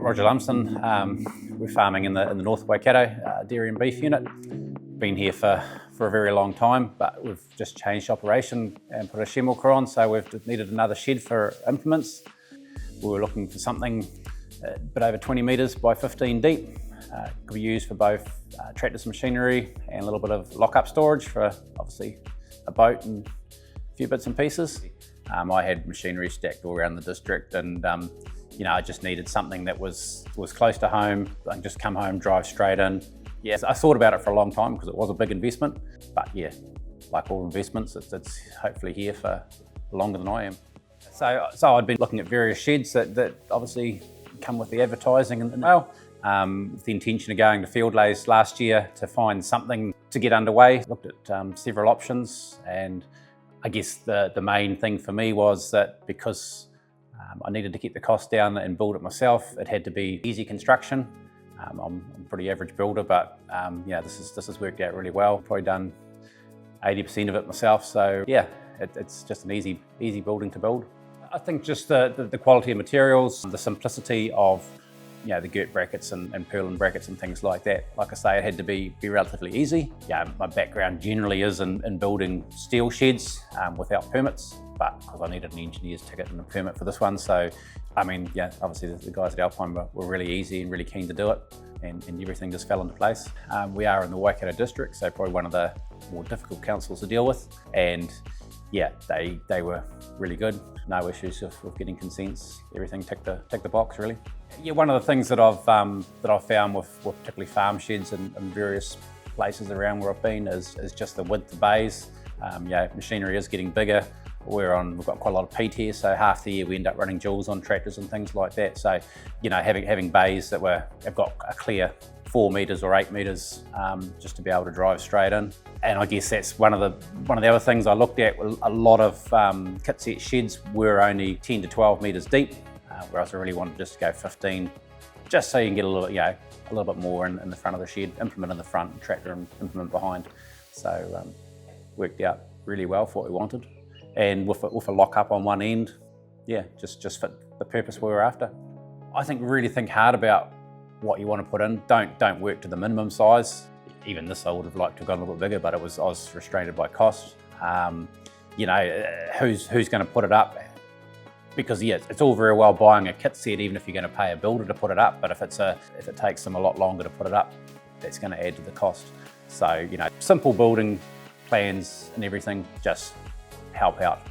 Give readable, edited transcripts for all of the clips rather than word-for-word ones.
Roger Lumsden. We're farming in the North Waikato dairy and beef unit. Been here for a very long time, but we've just changed operation and put a shed milker on, so we've needed another shed for implements. We were looking for something a bit over 20 metres by 15 deep. Could be used for both tractors, machinery, and a little bit of lock-up storage for obviously a boat and a few bits and pieces. I had machinery stacked all around the district, and I just needed something that was close to home. I can just come home, drive straight in. Yes, I thought about it for a long time because it was a big investment, but yeah, like all investments, it's hopefully here for longer than I am. So I'd been looking at various sheds that obviously come with the advertising and with the intention of going to field lays last year to find something to get underway. Looked at several options, and I guess the main thing for me was that because I needed to keep the cost down and build it myself, it had to be easy construction. I'm a pretty average builder, but this has worked out really well. Probably done 80% of it myself, so yeah, it's just an easy building to build. I think just the quality of materials, the simplicity of the girt brackets and purlin brackets and things like that. Like I say, it had to be relatively easy. Yeah, my background generally is in building steel sheds without permits, but because I needed an engineer's ticket and a permit for this one, so I mean, yeah, obviously the guys at Alpine were really easy and really keen to do it, and everything just fell into place. We are in the Waikato district, so probably one of the more difficult councils to deal with, and yeah, they were really good. No issues with getting consents. Everything ticked the box really. Yeah, one of the things that I've found with particularly farm sheds and various places around where I've been is just the width of bays. Machinery is getting bigger. We've got quite a lot of peat here, so half the year we end up running duals on tractors and things like that. So, having bays that have got a clear 4 metres or 8 metres just to be able to drive straight in. And I guess that's one of the other things I looked at. A lot of kit set sheds were only 10 to 12 metres deep, whereas I really wanted just to go 15, just so you can get a little bit more in the front of the shed, implement in the front, and tractor and implement behind. So worked out really well for what we wanted. And with a lock-up on one end, yeah, just fit the purpose we were after. I think really think hard about what you want to put in. Don't work to the minimum size. Even this I would have liked to have gone a little bit bigger, but I was restrained by cost. Who's going to put it up? Because yeah, it's all very well buying a kit set, even if you're going to pay a builder to put it up. But if it takes them a lot longer to put it up, that's going to add to the cost. So simple building plans and everything just help out.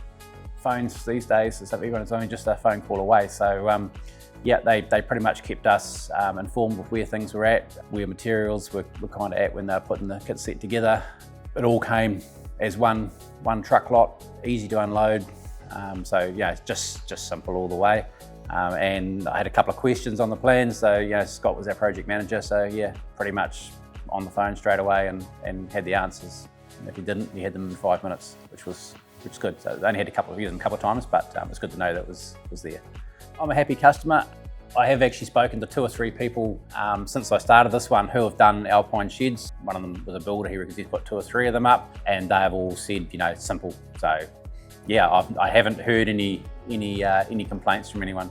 Phones these days, it's only just a phone call away. So they pretty much kept us informed with where things were at, where materials were kind of at when they were putting the kit set together. It all came as one truck lot, easy to unload. It's just simple all the way. And I had a couple of questions on the plans, so Scott was our project manager, so yeah, pretty much on the phone straight away and had the answers. And if he didn't, he had them in 5 minutes, which was good. So I only had to use them a couple of times, but it's good to know that was there. I'm a happy customer. I have actually spoken to 2 or 3 people since I started this one who have done Alpine sheds. One of them was a builder here because he's put 2 or 3 of them up, and they have all said, simple. So yeah, I haven't heard any complaints from anyone.